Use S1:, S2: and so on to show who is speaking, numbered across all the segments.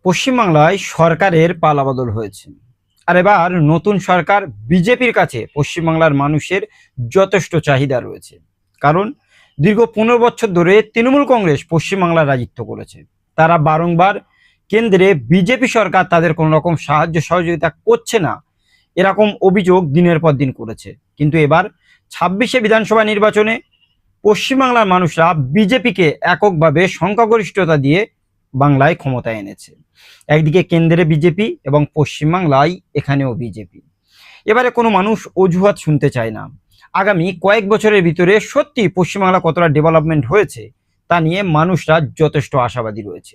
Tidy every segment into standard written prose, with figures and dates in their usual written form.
S1: পশ্চিমবাংলায় সরকারের পালাবদল হয়েছে। আর এবার নতুন সরকার বিজেপির কাছে পশ্চিমবাংলার মানুষের যথেষ্ট চাহিদা রয়েছে। কারণ দীর্ঘ 15 বছর ধরে তৃণমূল কংগ্রেস পশ্চিমবাংলার রাজত্ব করেছে। তারা বারংবার কেন্দ্রে বিজেপি সরকার তাদের কোনো রকম সাহায্য সহযোগিতা করছে না, এরকম অভিযোগ দিনের পর দিন করেছে। কিন্তু এবার 26শে বিধানসভা নির্বাচনে পশ্চিমবাংলার মানুষরা বিজেপিকে এককভাবে সংখ্যাগরিষ্ঠতা দিয়ে বাংলায় ক্ষমতায় এনেছে। একদিকে কেন্দ্রে বিজেপি এবং পশ্চিমবাংলায় এখানেও বিজেপি। এবারে কোনো মানুষ অজুহাত শুনতে চায় না। আগামী কয়েক বছরের ভিতরে সত্যি পশ্চিমবাংলা কতটা ডেভেলপমেন্ট হয়েছে তা নিয়ে মানুষরা যথেষ্ট আশাবাদী রয়েছে।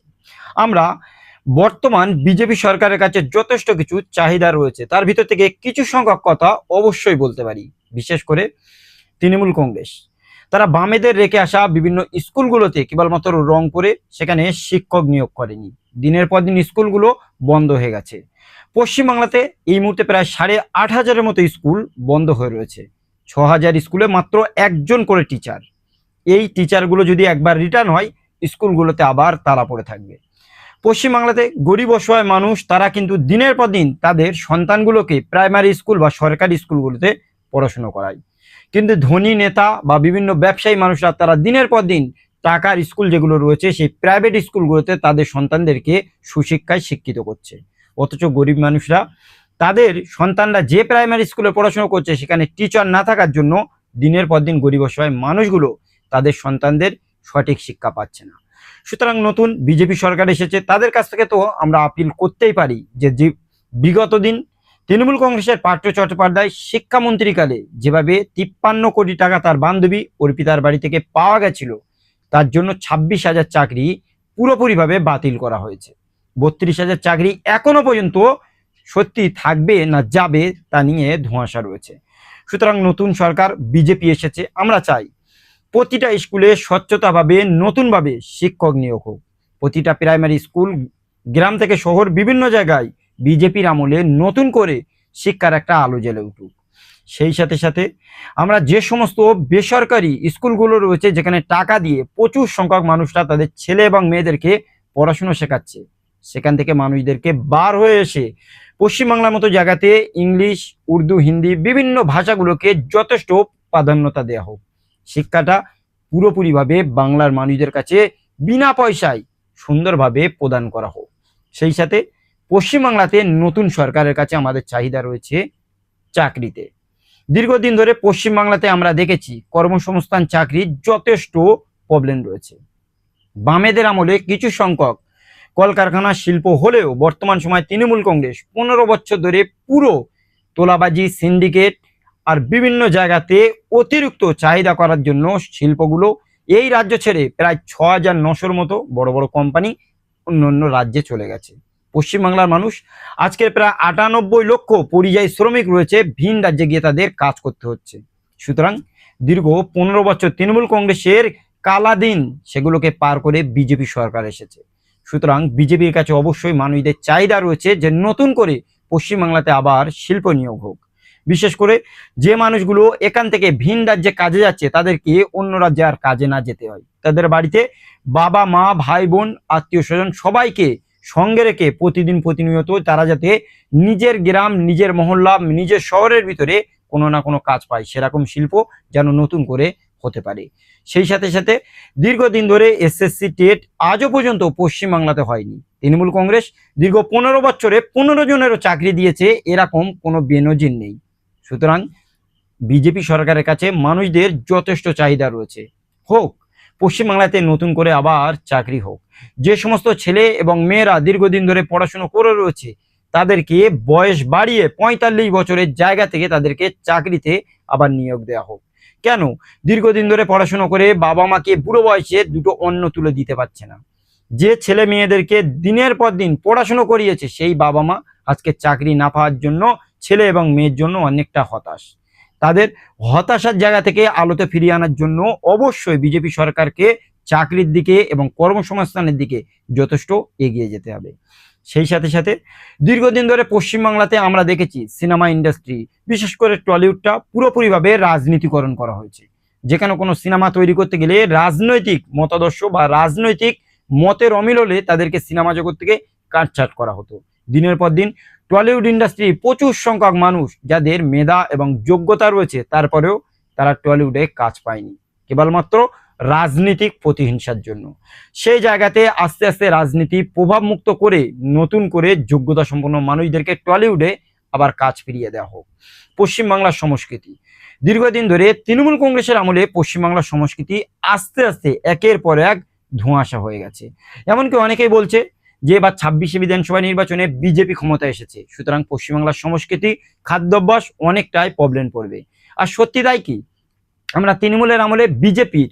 S1: আমরা বর্তমান বিজেপি সরকারের কাছে যথেষ্ট কিছু চাহিদা রয়েছে, তার ভিতর থেকে কিছু সংখ্যক কথা অবশ্যই বলতে পারি। বিশেষ করে তৃণমূল কংগ্রেস তারা বামেদের রেখে আসা বিভিন্ন স্কুলগুলোতে কেবলমাত্র রং করে সেখানে শিক্ষক নিয়োগ করেনি। দিনের পর দিন স্কুলগুলো বন্ধ হয়ে গেছে। পশ্চিমবাংলাতে এই মুহূর্তে প্রায় 8,500-এর মতো স্কুল বন্ধ হয়ে রয়েছে। 6,000 স্কুলে মাত্র একজন করে টিচার। এই টিচারগুলো যদি একবার রিটার্ন হয়, স্কুলগুলোতে আবার তালা পড়ে থাকবে। পশ্চিমবাংলাতে গরিব অসহায় মানুষ তারা কিন্তু দিনের পর দিন তাদের সন্তানগুলোকে প্রাইমারি স্কুল বা সরকারি স্কুলগুলোতে পড়াশুনো করায়। কিন্তু ধনী নেতা বা বিভিন্ন ব্যবসায়ী মানুষরা তারা দিনের পর দিন টাকার স্কুল যেগুলো রয়েছে সেই প্রাইভেট স্কুলগুলোতে তাদের সন্তানদেরকে সুশিক্ষায় শিক্ষিত করছে। অথচ গরিব মানুষরা তাদের সন্তানরা যে প্রাইমারি স্কুলে পড়াশোনা করছে সেখানে টিচার না থাকার জন্য দিনের পর দিন গরিব অসহায় মানুষগুলো তাদের সন্তানদের সঠিক শিক্ষা পাচ্ছে না। সুতরাং নতুন বিজেপি সরকার এসেছে, তাদের কাছ থেকে তো আমরা আপিল করতেই পারি যে বিগত দিন তৃণমূল কংগ্রেসের পার্থ চট্টোপাধ্যায় শিক্ষামন্ত্রীকালে যেভাবে 53 কোটি টাকা তার বান্ধবী অর্পিতার বাড়ি থেকে পাওয়া গেছিল, তার জন্য 26,000 চাকরি পুরোপুরিভাবে বাতিল করা হয়েছে। 32,000 চাকরি এখনো পর্যন্ত সত্যি থাকবে না যাবে তা নিয়ে ধোঁয়াশা রয়েছে। সুতরাং নতুন সরকার বিজেপি এসেছে, আমরা চাই প্রতিটা স্কুলে স্বচ্ছতাভাবে নতুনভাবে শিক্ষক নিয়োগ হোক। প্রতিটা প্রাইমারি স্কুল গ্রাম থেকে শহর বিভিন্ন জায়গায় বিজেপির আমলে নতুন করে শিক্ষার একটা আলো জ্বেলে উঠুক। সেই সাথে সাথে আমরা যে সমস্ত বেসরকারি স্কুলগুলো রয়েছে যেখানে টাকা দিয়ে প্রচুর সংখ্যক মানুষরা তাদের ছেলে এবং মেয়েদেরকে পড়াশুনো শেখাচ্ছে, সেখান থেকে মানুষদেরকে বার হয়ে এসে পশ্চিমবাংলার মতো জায়গাতে ইংলিশ, উর্দু, হিন্দি বিভিন্ন ভাষাগুলোকে যথেষ্ট প্রাধান্যতা দেওয়া হোক। শিক্ষাটা পুরোপুরিভাবে বাংলার মানুষদের কাছে বিনা পয়সায় সুন্দরভাবে প্রদান করা হোক। সেই সাথে পশ্চিমবাংলাতে নতুন সরকারের কাছে আমাদের চাহিদা রয়েছে চাকরিতে। দীর্ঘদিন ধরে পশ্চিমবাংলাতে আমরা দেখেছি কর্মসংস্থান চাকরির যথেষ্ট প্রবলেম রয়েছে। বামেদের আমলে কিছু সংখ্যক কলকারখানা শিল্প হলেও বর্তমান সময় তৃণমূল কংগ্রেস 15 বছর ধরে পুরো তোলাবাজি, সিন্ডিকেট আর বিভিন্ন জায়গাতে অতিরিক্ত চাহিদা করার জন্য শিল্পগুলো এই রাজ্য ছেড়ে প্রায় 6,900-র মতো বড় বড় কোম্পানি অন্য অন্য রাজ্যে চলে গেছে। পশ্চিমবাংলার মানুষ আজকের প্রায় 98 লক্ষ পরিযায়ী শ্রমিক রয়েছে, ভিন রাজ্যে গিয়ে তাদের কাজ করতে হচ্ছে। সুতরাং দীর্ঘ 15 বছর তৃণমূল কংগ্রেসের কালা দিন সেগুলোকে পার করে বিজেপি সরকার এসেছে। সুতরাং বিজেপির কাছে অবশ্যই মানুষদের চাহিদা রয়েছে যে নতুন করে পশ্চিমবাংলাতে আবার শিল্প নিয়োগ হোক। বিশেষ করে যে মানুষগুলো এখান থেকে ভিন রাজ্যে কাজে যাচ্ছে তাদেরকে অন্য রাজ্যে আর কাজে না যেতে হয়। তাদের বাড়িতে বাবা মা ভাই বোন আত্মীয় স্বজন সবাইকে সঙ্গে রেখে প্রতিদিন প্রতিনিয়ত তারা যাতে নিজের গ্রাম, নিজের মহল্লা, নিজের শহরের ভিতরে কোনো না কোনো কাজ পায়, সেরকম শিল্প যেন নতুন করে হতে পারে। সেই সাথে সাথে দীর্ঘদিন ধরে এসএসসি টেট আজও পর্যন্ত পশ্চিমবাংলাতে হয়নি। তৃণমূল কংগ্রেস দীর্ঘ 15 বছরে 15 জনেরও চাকরি দিয়েছে, এরকম কোনো বেনজির নেই। সুতরাং বিজেপি সরকারের কাছে মানুষদের যথেষ্ট চাহিদা রয়েছে, হোক পশ্চিমবাংলাতে নতুন করে আবার চাকরি হোক। যে সমস্ত ছেলে এবং মেয়েরা দীর্ঘদিন ধরে পড়াশুনো করে রয়েছে তাদেরকে বয়স বাড়িয়ে 45 বছরের জায়গা থেকে তাদেরকে চাকরিতে আবার নিয়োগ দেওয়া হোক। কেন দীর্ঘদিন ধরে পড়াশুনো করে বাবা মাকে বুড়ো বয়সে দুটো অন্ন তুলে দিতে পারছে না? যে ছেলে মেয়েদেরকে দিনের পর দিন পড়াশুনো করিয়েছে সেই বাবা মা আজকে চাকরি না পাওয়ার জন্য ছেলে এবং মেয়ের জন্য অনেকটা হতাশ। তাদের হতাশার জায়গা থেকে আলোতে ফিরিয়ে আনার জন্য অবশ্যই বিজেপি সরকারকে চাকরির দিকে এবং কর্মসংস্থানের দিকে যথেষ্ট এগিয়ে যেতে হবে। সেই সাথে সাথে দীর্ঘদিন ধরে পশ্চিমবাংলাতে আমরা দেখেছি সিনেমা ইন্ডাস্ট্রি, বিশেষ করে টলিউডটা পুরোপুরিভাবে রাজনীতিকরণ করা হয়েছে। যেখানে কোনো সিনেমা তৈরি করতে গেলে রাজনৈতিক মতাদর্শ বা রাজনৈতিক মতের অমিল হলে তাদেরকে সিনেমা জগৎ থেকে কাটছাট করা হতো। দিনের পর দিন টলিউড ইন্ডাস্ট্রি প্রচুর সংখ্যক মানুষ যাদের মেধা এবং যোগ্যতা রয়েছে, তারপরেও তারা টলিউডে কাজ পায়নি কেবলমাত্র রাজনৈতিক প্রতিহিংসার জন্য। সেই জায়গাতে আস্তে আস্তে রাজনীতি প্রভাবমুক্ত করে নতুন করে যোগ্যতা সম্পন্ন মানুষদেরকে টলিউডে আবার কাজ ফিরিয়ে দেওয়া হোক। পশ্চিমবাংলার সংস্কৃতি দীর্ঘদিন ধরে তৃণমূল কংগ্রেসের আমলে পশ্চিমবাংলার সংস্কৃতি আস্তে আস্তে একের পর এক ধোঁয়াশা হয়ে গেছে। এমনকি অনেকেই বলছে যে এবার 26শে বিধানসভা নির্বাচনে বিজেপি ক্ষমতা এসেছে, সুতরাং পশ্চিমবাংলার সংস্কৃতি খাদ্যাভ্যাস অনেকটাই প্রবলেম পড়বে। আর সত্যি তাই কি? আমরা তৃণমূলের আমলে বিজেপির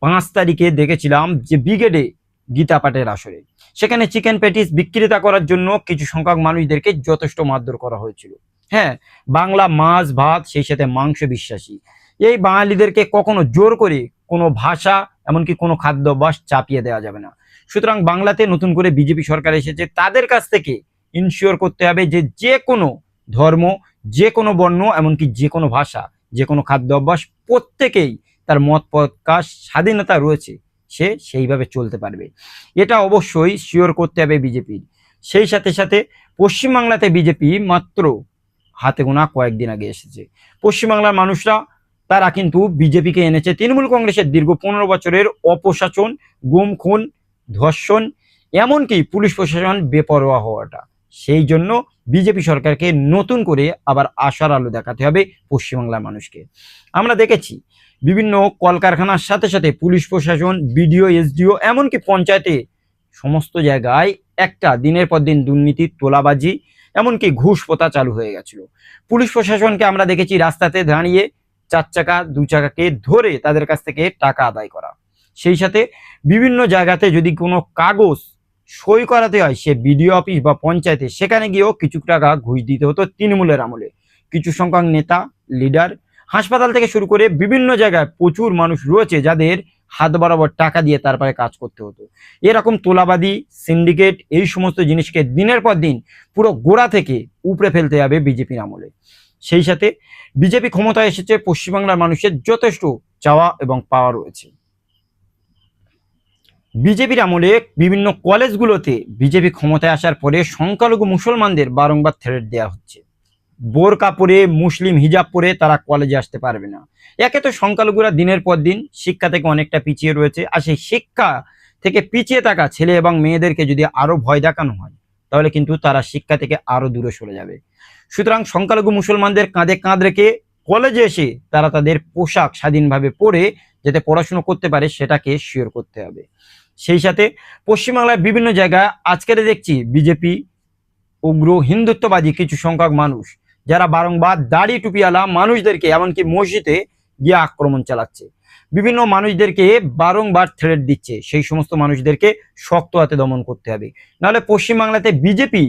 S1: 5 তারিখে দেখেছিলাম যে ব্রিগেডে গীতা পাঠের আসরে সেখানে চিকেন প্যাটিস বিক্রেতা করার জন্য কিছু সংখ্যক মানুষদেরকে যথেষ্ট মারধর করা হয়েছিল। হ্যাঁ, বাংলা মাছ ভাত সেই সাথে মাংস বিশ্বাসী এই বাঙালিদেরকে কখনো জোর করে কোনো ভাষা এমনকি কোনো খাদ্যাভ্যাস চাপিয়ে দেওয়া যাবে না। সুতরাং বাংলাতে নতুন করে বিজেপি সরকার এসেছে, তাদের কাছ থেকে ইনশিওর করতে হবে যে যে কোনো ধর্ম, যে কোনো বর্ণ, এমনকি যে কোনো ভাষা, যে কোনো খাদ্যাভ্যাস প্রত্যেকেই তার মত প্রকাশ স্বাধীনতা রয়েছে, সে সেইভাবে চলতে পারবে। এটা অবশ্যই শিওর করতে হবে বিজেপির। সেই সাথে সাথে পশ্চিমবাংলাতে বিজেপি মাত্র হাতে গোনা কয়েকদিন আগে এসেছে। পশ্চিমবাংলার মানুষরা তারা কিন্তু বিজেপিকে এনেছে তৃণমূল কংগ্রেসের দীর্ঘ 15 বছরের অপশাসন, গুম খুন, ধর্ষণ, এমনকি পুলিশ প্রশাসন বেপরোয়া হওয়াটা। সেই জন্য বিজেপি সরকারকে নতুন করে আবার আশার আলো দেখাতে হবে পশ্চিমবাংলার মানুষকে। আমরা দেখেছি বিভিন্ন কলকারখানার সাথে সাথে পুলিশ প্রশাসন, বিডিও, এসডিও, এমনকি পঞ্চায়েতে সমস্ত জায়গায় একটা দিনের পর দিন দুর্নীতি, তোলাবাজি, এমনকি ঘুষ প্রথা চালু হয়ে গেছিল। পুলিশ প্রশাসনকে আমরা দেখেছি রাস্তাতে দাঁড়িয়ে 4 চাকা 2 চাকাকে ধরে তাদের কাছ থেকে টাকা আদায় করা। সেই সাথে বিভিন্ন জায়গাতে যদি কোনো কাগজ সই করাতে হয়, সে বিডিও অফিস বা পঞ্চায়েতে, সেখানে গিয়েও কিছু টাকা ঘুষ দিতে হতো তৃণমূলের আমলে। কিছু সংখ্যক নেতা, লিডার, হাসপাতাল থেকে শুরু করে বিভিন্ন জায়গায় প্রচুর মানুষ রয়েছে যাদের হাত বরাবর টাকা দিয়ে তারপরে কাজ করতে হতো। এরকম তোলাবাদী, সিন্ডিকেট, এই সমস্ত জিনিসকে দিনের পর দিন পুরো গোড়া থেকে উপড়ে ফেলতে হবে বিজেপির আমলে। সেই সাথে বিজেপি ক্ষমতায় এসেছে, পশ্চিমবাংলার মানুষের যথেষ্ট চাওয়া এবং পাওয়া রয়েছে। বিজেপির আমলে বিভিন্ন কলেজগুলোতে বিজেপি ক্ষমতায় আসার পরে সংখ্যালঘু মুসলমানদের বারংবার থ্রেট দেওয়া হচ্ছে। বোরকা পরে, মুসলিম হিজাব পরে তারা কলেজে আসতে পারবে না। একে তো সংখ্যালঘুরা দিনের পর দিন শিক্ষা থেকে অনেকটা পিছিয়ে রয়েছে, আর সেই শিক্ষা থেকে পিছিয়ে থাকা ছেলে এবং মেয়েদেরকে যদি আরো ভয় দেখানো হয়, তাহলে কিন্তু তারা শিক্ষা থেকে আরো দূরে সরে যাবে। সুতরাং সংখ্যালঘু মুসলমানদের কাঁধে কাঁধ রেখে কলেজে এসে তারা তাদের পোশাক স্বাধীনভাবে পরে যাতে পড়াশুনো করতে পারে, সেটাকে শিওর করতে হবে। সেই সাথে পশ্চিমবাংলার বিভিন্ন জায়গায় আজকের দেখছি বিজেপি উগ্র হিন্দুত্ববাদী কিছু সংখ্যক মানুষ যারা বারংবার দাড়ি টুপিওয়ালা মানুষদেরকে এমনকি মসজিদে গিয়ে আক্রমণ চালাচ্ছে, বিভিন্ন মানুষদেরকে বারংবার থ্রেট দিচ্ছে। সেই সমস্ত মানুষদেরকে শক্ত হাতে দমন করতে হবে, নাহলে পশ্চিমবাংলাতে বিজেপি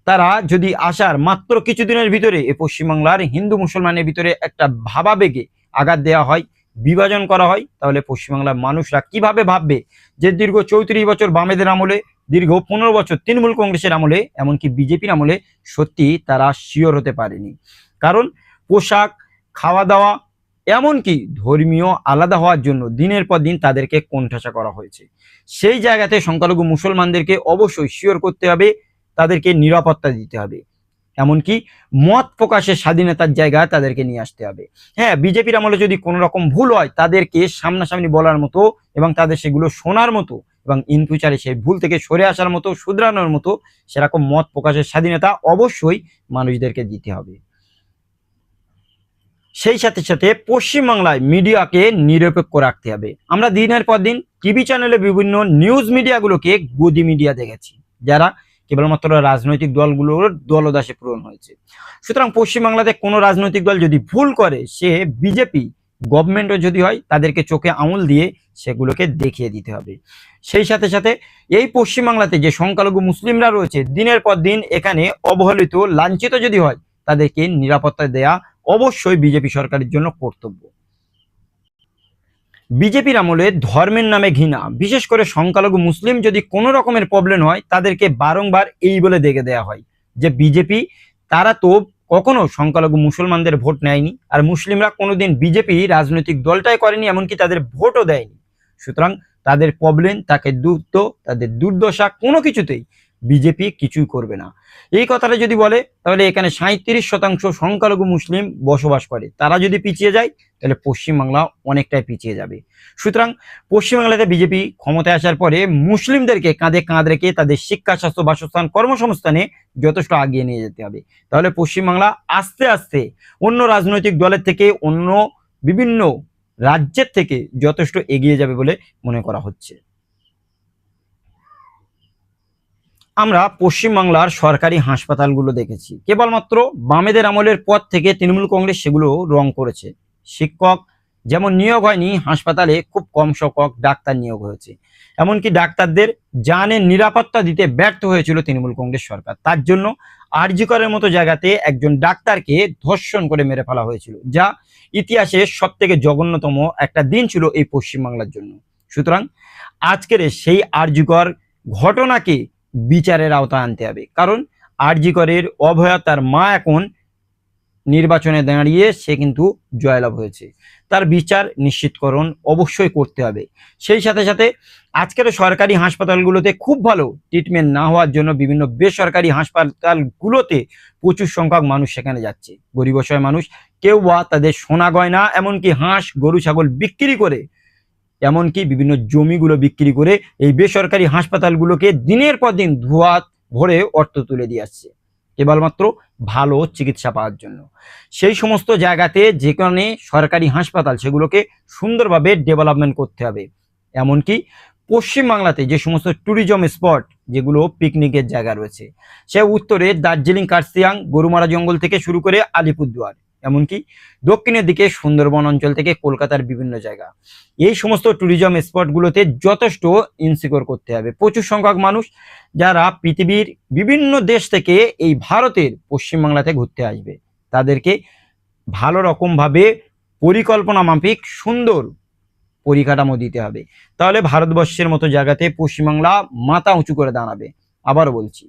S1: তারা যদি আসার মাত্র কিছুদিনের ভিতরে এই পশ্চিমবাংলার হিন্দু মুসলমানের ভিতরে একটা ভাবাবেগে আঘাত দেওয়া হয়, বিভাজন করা হয়, তাহলে পশ্চিমবাংলার মানুষরা কিভাবে ভাববে যে দীর্ঘ 34 বছর বামেদের আমলে, দীর্ঘ 15 বছর তৃণমূল কংগ্রেসের আমলে, এমনকি বিজেপির আমলে সত্যি তারা শিওর হতে পারেনি। কারণ পোশাক, খাওয়া দাওয়া, এমনকি ধর্মীয় আলাদা হওয়ার জন্য দিনের পর দিন তাদেরকে কোণঠাসা করা হয়েছে। সেই জায়গাতে সংখ্যালঘু মুসলমানদেরকে অবশ্যই শিওর করতে হবে, তাদেরকে নিরাপত্তা দিতে হবে, এমনকি মত প্রকাশের স্বাধীনতার জায়গায় তাদেরকে নিয়ে আসতে হবে। হ্যাঁ, বিজেপির আমলে যদি কোনো রকম ভুল হয় তাদেরকে সামনাসামনি বলার মতো এবং তাদের সেগুলো শোনার মতো এবং ইন ফিউচারে সেই ভুল থেকে সরে আসার মতো, শুধরানোর মতো সেরকম মত প্রকাশের স্বাধীনতা অবশ্যই মানুষদেরকে দিতে হবে। সেই সাথে সাথে পশ্চিমবাংলায় মিডিয়াকে নিরপেক্ষ রাখতে হবে। আমরা দিনের পর দিন টিভি চ্যানেলে বিভিন্ন নিউজ মিডিয়াগুলোকে গদি মিডিয়া দেখেছি, যারা কেবলমাত্র রাজনৈতিক দলগুলোর দলদাসে পূরণ হয়েছে। সুতরাং পশ্চিমবাংলাতে কোনো রাজনৈতিক দল যদি ভুল করে, সে বিজেপি গভর্নমেন্টও যদি হয়, তাদেরকে চোখে আঙুল দিয়ে সেগুলোকে দেখিয়ে দিতে হবে। সেই সাথে সাথে এই পশ্চিমবাংলাতে যে সংখ্যালঘু মুসলিমরা রয়েছে, দিনের পর দিন এখানে অবহেলিত, লাঞ্ছিত যদি হয়, তাদেরকে নিরাপত্তা দেয়া অবশ্যই বিজেপি সরকারের জন্য কর্তব্য। বিজেপির আমলে ধর্মের নামে ঘৃণা, বিশেষ করে সংখ্যালঘু মুসলিম যদি কোনো রকমের প্রবলেম হয়, তাদেরকে বারংবার এই বলে দেখে দেওয়া হয় যে বিজেপি তারা তো কখনো সংখ্যালঘু মুসলমানদের ভোট নেয়নি, আর মুসলিমরা কোনোদিন বিজেপি রাজনৈতিক দলটাই করেনি, এমনকি তাদের ভোটও দেয়নি। সুতরাং তাদের প্রবলেম, তাকে দুঃখ, তাদের দুর্দশা কোনো কিছুতেই বিজেপি কিছুই করবে না। এই কথাটা যদি বলে তাহলে এখানে 37% সংখ্যালঘু মুসলিম বসবাস করে, তারা যদি পিছিয়ে যায় তাহলে পশ্চিমবাংলা অনেকটাই পিছিয়ে যাবে। সুতরাং পশ্চিমবাংলাতে বিজেপি ক্ষমতায় আসার পরে মুসলিমদেরকে কাঁধে কাঁধ রেখে তাদের শিক্ষা, স্বাস্থ্য, বাসস্থান, কর্মসংস্থানে যথেষ্ট আগিয়ে নিয়ে যেতে হবে। তাহলে পশ্চিমবাংলা আস্তে আস্তে অন্য রাজনৈতিক দলের থেকে, অন্য বিভিন্ন রাজ্যের থেকে যথেষ্ট এগিয়ে যাবে বলে মনে করা হচ্ছে। আমরা পশ্চিমবাংলার সরকারি হাসপাতালগুলো দেখেছি, কেবলমাত্র বামেদের আমলের পর থেকে তৃণমূল কংগ্রেস সেগুলো রং করেছে। শিক্ষক যেমন নিয়োগ হয়নি, হাসপাতালে খুব কম সংখ্যক ডাক্তার নিয়োগ হয়েছে। এমনকি ডাক্তারদের জানের নিরাপত্তা দিতে ব্যর্থ হয়েছিল তৃণমূল কংগ্রেস সরকার। তার জন্য আরজি করের মতো জায়গাতে একজন ডাক্তারকে ধর্ষণ করে মেরে ফেলা হয়েছিল, যা ইতিহাসে সব থেকে জঘন্যতম একটা দিন ছিল এই পশ্চিমবাংলার জন্য। সুতরাং আজকের সেই আরজি কর ঘটনাকে বিচারের আওতায় আনতে হবে, কারণ আরজি করের অভয়া তার মা এখন নির্বাচনে দাঁড়িয়ে সে কিন্তু জয়লাভ হয়েছে, তার বিচার নিশ্চিতকরণ অবশ্যই করতে হবে। সেই সাথে সাথে আজকের সরকারি হাসপাতালগুলোতে খুব ভালো ট্রিটমেন্ট না হওয়ার জন্য বিভিন্ন বেসরকারি হাসপাতালগুলোতে প্রচুর সংখ্যক মানুষ সেখানে যাচ্ছে। গরিব অসহায় মানুষ, কেউ বা তাদের সোনা গয়না, এমনকি হাঁস, গরু, ছাগল বিক্রি করে, এমনকি বিভিন্ন জমিগুলো বিক্রি করে এই বেসরকারি হাসপাতালগুলোকে দিনের পর দিন ধোয়া ভরে অর্থ তুলে দিয়ে আসছে কেবলমাত্র ভালো চিকিৎসা পাওয়ার জন্য। সেই সমস্ত জায়গাতে যেখানে সরকারি হাসপাতাল সেগুলোকে সুন্দরভাবে ডেভেলপমেন্ট করতে হবে। এমনকি পশ্চিমবাংলাতে যে সমস্ত ট্যুরিজম স্পট, যেগুলো পিকনিকের জায়গা রয়েছে, সে উত্তরে দার্জিলিং, কার্সিয়াং, গরুমারা জঙ্গল থেকে শুরু করে আলিপুরদুয়ার, এমনকি দক্ষিণের দিকে সুন্দরবন অঞ্চল থেকে কলকাতার বিভিন্ন জায়গা, এই সমস্ত ট্যুরিজম স্পটগুলোতে যথেষ্ট ইনসিকিউর করতে হবে। প্রচুর সংখ্যক মানুষ যারা পৃথিবীর বিভিন্ন দেশ থেকে এই ভারতের পশ্চিমবাংলাতে ঘুরতে আসবে, তাদেরকে ভালো রকমভাবে পরিকল্পনা মাফিক সুন্দর পরিকাঠামো দিতে হবে। তাহলে ভারতবর্ষের মতো জায়গাতে পশ্চিমবাংলা মাথা উঁচু করে দাঁড়াবে। আবারও বলছি,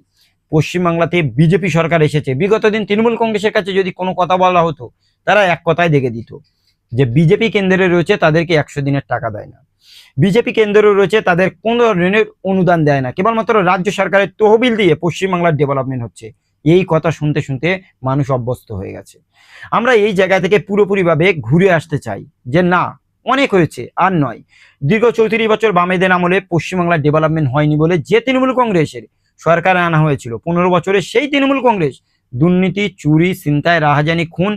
S1: পশ্চিমবাংলাতে বিজেপি সরকার এসেছে, বিগত দিন তৃণমূল কংগ্রেসের কাছে যদি কোনো কথা বলা হতো, তারা এক কথায় দেখে দিত যে বিজেপি কেন্দ্রে রয়েছে, তাদেরকে 100 দিনের টাকা দেয় না, বিজেপি কেন্দ্রে রয়েছে, তাদের কোনো ধরনের অনুদান দেয় না, কেবলমাত্র রাজ্য সরকারের তহবিল দিয়ে পশ্চিমবাংলার ডেভেলপমেন্ট হচ্ছে। এই কথা শুনতে শুনতে মানুষ অভ্যস্ত হয়ে গেছে। আমরা এই জায়গা থেকে পুরোপুরিভাবে ঘুরে আসতে চাই যে না, অনেক হয়েছে, আর নয়। দীর্ঘ 34 বছর বামেদের আমলে পশ্চিমবাংলার ডেভেলপমেন্ট হয়নি বলে যে তৃণমূল কংগ্রেসের সরকারে আনা হয়েছিল, 15 বছরে সেই তৃণমূল কংগ্রেস দুর্নীতি, চুরি, ছিনতাই, রাহাজানি, খুন,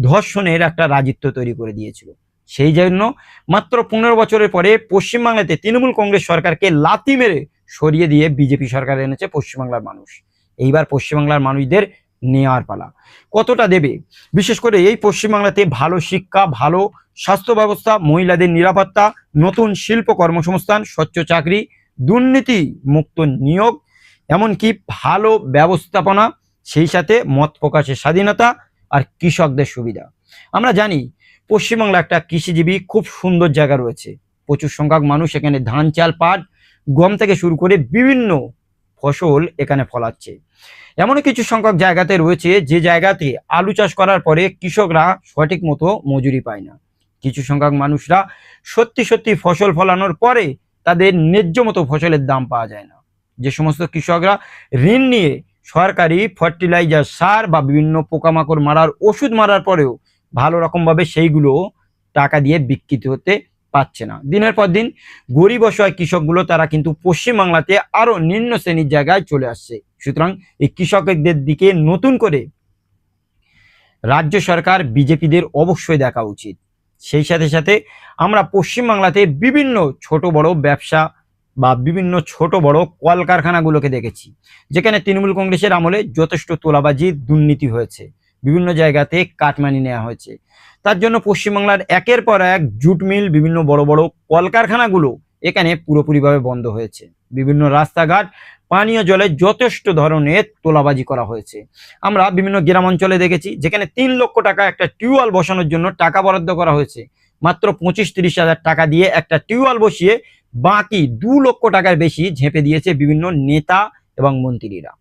S1: ধর্ষণের একটা রাজত্ব তৈরি করে দিয়েছিল। সেই জন্য মাত্র 15 বছরের পরে পশ্চিমবাংলাতে তৃণমূল কংগ্রেস সরকারকে লাথি মেরে সরিয়ে দিয়ে বিজেপি সরকার এনেছে পশ্চিমবাংলার মানুষ। এইবার পশ্চিমবাংলার মানুষদের নেওয়ার পালা। কতটা দেবে? বিশেষ করে এই পশ্চিমবাংলাতে ভালো শিক্ষা, ভালো স্বাস্থ্য ব্যবস্থা, মহিলাদের নিরাপত্তা, নতুন শিল্প কর্মসংস্থান, স্বচ্ছ চাকরি, দুর্নীতি মুক্ত নিয়োগ, এমনকি ভালো ব্যবস্থাপনা, সেই সাথে মত প্রকাশের স্বাধীনতা আর কৃষকদের সুবিধা। আমরা জানি পশ্চিমবাংলা একটা কৃষিজীবী খুব সুন্দর জায়গা রয়েছে, প্রচুর সংখ্যক মানুষ এখানে ধান, চাল, পাট, গম থেকে শুরু করে বিভিন্ন ফসল এখানে ফলাচ্ছে। এমন কিছু সংখ্যক জায়গাতে রয়েছে যে জায়গাতে আলু চাষ করার পরে কৃষকরা সঠিক মতো মজুরি পায় না। কিছু সংখ্যক মানুষরা সত্যি সত্যি ফসল ফলানোর পরে তাদের ন্যায্য মতো ফসলের দাম পাওয়া যায় না। যে সমস্ত কৃষকরা ঋণ নিয়ে সরকারি ফার্টিলাইজার, সার বা বিভিন্ন পোকামাকড় মারার ওষুধ মারার পরেও ভালো রকমভাবে সেইগুলো টাকা দিয়ে বিক্রি হতে পাচ্ছে না। দিনের পর দিন গরিব অসহায় কৃষকগুলো তারা কিন্তু পশ্চিমবাংলাতে আরো নিম্ন শ্রেণীর জায়গায় চলে আসছে। সুতরাং এই কৃষকদের দিকে নতুন করে রাজ্য সরকার, বিজেপিদের অবশ্যই দেখা উচিত। সেই সাথে সাথে আমরা পশ্চিমবাংলাতে বিভিন্ন ছোট বড় ব্যবসা বা বিভিন্ন ছোট বড় কলকারখানাগুলোকে দেখেছি, যেখানে তৃণমূল কংগ্রেসের আমলে যথেষ্ট তোলাবাজি, দুর্নীতি হয়েছে, বিভিন্ন জায়গাতে কাটমানি নেওয়া হয়েছে। তার জন্য পশ্চিমবাংলার একের পর এক জুট মিল, বিভিন্ন বড় বড় কলকারখানাগুলো এখানে পুরোপুরিভাবে বন্ধ হয়েছে। বিভিন্ন রাস্তাঘাট, পানীয় জলে যথেষ্ট ধরনের তোলাবাজি করা হয়েছে। আমরা বিভিন্ন গ্রাম অঞ্চলে দেখেছি যেখানে 3 লক্ষ টাকা একটা টিউবওয়েল বসানোর জন্য টাকা বরাদ্দ করা হয়েছে, মাত্র 25-30 হাজার টাকা দিয়ে একটা টিউবওয়েল বসিয়ে বাকি 2 লক্ষ টাকার বেশি ঝেঁপে দিয়েছে বিভিন্ন নেতা এবং মন্ত্রীরা।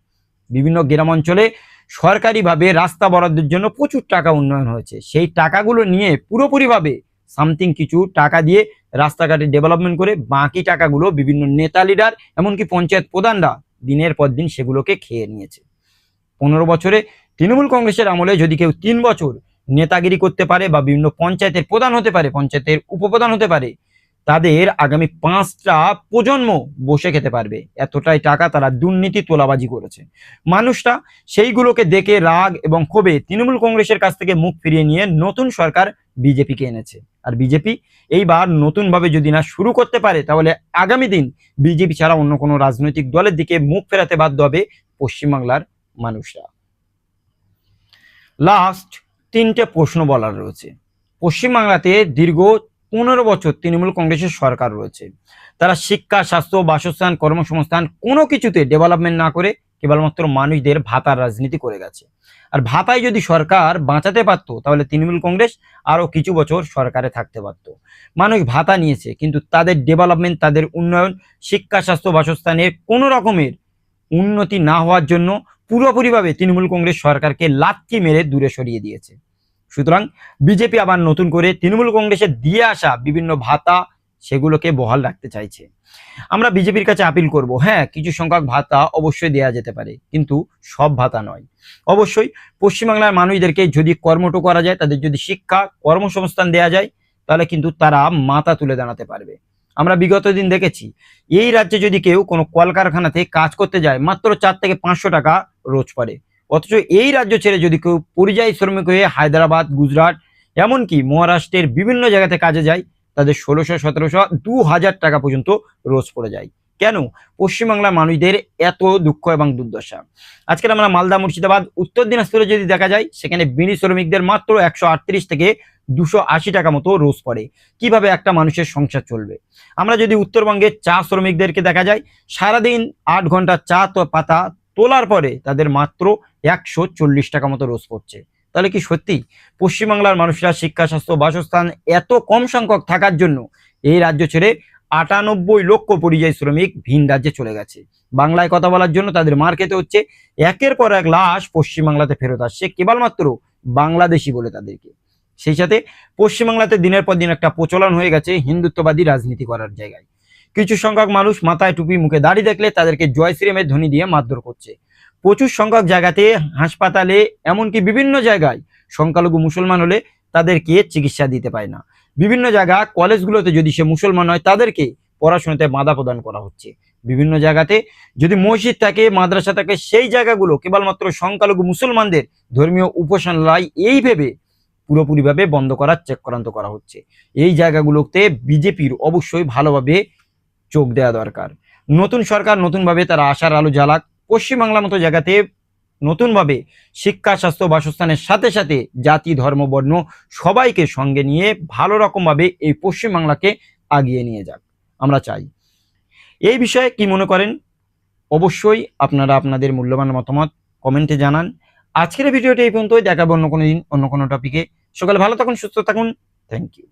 S1: বিভিন্ন গ্রাম অঞ্চলে সরকারিভাবে রাস্তা বরাদ্দের জন্য প্রচুর টাকা উন্নয়ন হয়েছে, সেই টাকাগুলো নিয়ে পুরোপুরিভাবে সামথিং কিছু টাকা দিয়ে রাস্তাঘাটে ডেভেলপমেন্ট করে বাকি টাকাগুলো বিভিন্ন নেতা, লিডার, এমনকি পঞ্চায়েত প্রধানরা দিনের পর দিন সেগুলোকে খেয়ে নিয়েছে। 15 বছরে তৃণমূল কংগ্রেসের আমলে যদি কেউ 3 বছর নেতাগিরি করতে পারে বা বিভিন্ন পঞ্চায়েতের প্রধান হতে পারে, পঞ্চায়েতের উপপ্রধান হতে পারে, তাদের আগামী 5টা প্রজন্ম বসে খেতে পারবে। এতটাই টাকা তারা দুর্নীতি তোলাবাজি করেছে। মানুষরা সেইগুলোকে দেখে রাগ এবং ক্ষোভে তৃণমূল কংগ্রেসের কাছ থেকে মুখ ফিরিয়ে নিয়ে নতুন সরকার বিজেপিকে এনেছে। আর বিজেপি এইবার নতুনভাবে যদি না শুরু করতে পারে, তাহলে আগামী দিন বিজেপি ছাড়া অন্য কোনো রাজনৈতিক দলের দিকে মুখ ফেরাতে বাধ্য হবে পশ্চিমবাংলার মানুষরা। লাস্ট 3টে প্রশ্ন বলার রয়েছে। পশ্চিমবাংলাতে দীর্ঘ 15 বছর তৃণমূল কংগ্রেসের সরকার রয়েছে। তারা শিক্ষা, স্বাস্থ্য, বাসস্থান, কর্মসংস্থান কোনো কিছুতে ডেভেলপমেন্ট না করে কেবলমাত্র মানুষদের ভাতার রাজনীতি করে গেছে। আর ভাতায় যদি সরকার বাঁচাতে পারতো, তাহলে তৃণমূল কংগ্রেস আরো কিছু বছর সরকারে থাকতে পারতো। মানুষ ভাতা নিয়েছে, কিন্তু তাদের ডেভেলপমেন্ট, তাদের উন্নয়ন, শিক্ষা, স্বাস্থ্য, বাসস্থানের কোনো রকমের উন্নতি না হওয়ার জন্য পুরোপুরিভাবে তৃণমূল কংগ্রেস সরকারকে লাথি মেরে দূরে সরিয়ে দিয়েছে। সুতরাং বিজেপি আবার নতুন করে তৃণমূল কংগ্রেসের দিয়ে আসা বিভিন্ন ভাতা সেগুলোকে বহাল রাখতে চাইছে। আমরা বিজেপির কাছে আপিল করব, হ্যাঁ, কিছু সংখ্যক ভাতা অবশ্যই দেওয়া যেতে পারে, কিন্তু সব ভাতা নয়। অবশ্যই পশ্চিমবাংলার মানুষদেরকে যদি কর্মটো করা যায়, তাদের যদি শিক্ষা, কর্মসংস্থান দেওয়া যায়, তাহলে কিন্তু তারা মাথা তুলে দাঁড়াতে পারবে। আমরা বিগত দিন দেখেছি, এই রাজ্যে যদি কেউ কোনো কলকারখানাতে কাজ করতে যায়, মাত্র 4 থেকে 500 টাকা রোজ পড়ে। অথচ এই রাজ্য ছেড়ে যদি কেউ পরিযায়ী শ্রমিক হয়ে হায়দ্রাবাদ, গুজরাট, এমনকি মহারাষ্ট্রের বিভিন্ন জায়গাতে কাজে যায়, তাদের 1600, 1700, 2000 টাকা পর্যন্ত রোজ পড়ে যায়। কেন? পশ্চিমবাংলার মানুষদের এত দুঃখ এবং দুর্দশা। আজকে আমরা মালদা, মুর্শিদাবাদ, উত্তর দিনাজপুরে যদি দেখা যায়, সেখানে বিড়ি শ্রমিকদের মাত্র 138 থেকে 280 টাকা মতো রোজ পড়ে। কিভাবে একটা মানুষের সংসার চলবে? আমরা যদি উত্তরবঙ্গের চা শ্রমিকদেরকে দেখা যায়, সারাদিন 8 ঘন্টা চা পাতা তোলার পরে তাদের মাত্র 140 টাকা মতো রোজ পড়ছে। তাহলে কি সত্যি পশ্চিমবাংলার মানুষরা শিক্ষা, স্বাস্থ্য, বাসস্থান এত কম সংখ্যক থাকার জন্য এই রাজ্য ছেড়ে 98 লক্ষ পরিযায়ী শ্রমিক ভিন রাজ্যে চলে গেছে? বাংলায় কথা বলার জন্য তাদের মার খেতে হচ্ছে। একের পর এক লাশ পশ্চিমবাংলাতে ফেরত আসছে কেবলমাত্র বাংলাদেশি বলে তাদেরকে। সেই সাথে পশ্চিমবাংলাতে দিনের পর দিন একটা প্রচলন হয়ে গেছে হিন্দুত্ববাদী রাজনীতি করার জায়গায়। কিছু সংখ্যক মানুষ মাথায় টুপি, মুখে দাড়ি দেখলে তাদেরকে জয় শ্রীরামের ধ্বনি দিয়ে মারধর করছে। প্রচুর সংখ্যক জায়গাতে, হাসপাতালে, এমনকি বিভিন্ন জায়গায় সংখ্যালঘু মুসলমান হলে তাদেরকে চিকিৎসা দিতে পায় না। বিভিন্ন জায়গা কলেজগুলোতে যদি সে মুসলমান হয়, তাদেরকে পড়াশোনাতে বাধা প্রদান করা হচ্ছে। বিভিন্ন জায়গাতে যদি মসজিদ থাকে, মাদ্রাসা থাকে, সেই জায়গাগুলো কেবলমাত্র সংখ্যালঘু মুসলমানদের ধর্মীয় উপাসনালয় এই ভেবে পুরোপুরিভাবে বন্ধ করার চক্রান্ত করা হচ্ছে। এই জায়গাগুলোতে বিজেপির অবশ্যই ভালোভাবে চোখ দেওয়া দরকার। নতুন সরকার নতুনভাবে তারা আশার আলো জ্বালাক। পশ্চিমবাংলার মতো জায়গাতে নতুনভাবে শিক্ষা, স্বাস্থ্য, বাসস্থানের সাথে সাথে জাতি, ধর্ম, বর্ণ সবাইকে সঙ্গে নিয়ে ভালো রকমভাবে এই পশ্চিমবাংলাকে আগিয়ে নিয়ে যাক, আমরা চাই। এই বিষয়ে কি মনে করেন অবশ্যই আপনারা আপনাদের মূল্যবান মতামত কমেন্টে জানান। আজকের ভিডিওটি এই পর্যন্তই। দেখাবো অন্য কোনো দিন অন্য কোনো টপিকে। সকালে ভালো থাকুন, সুস্থ থাকুন। Thank you.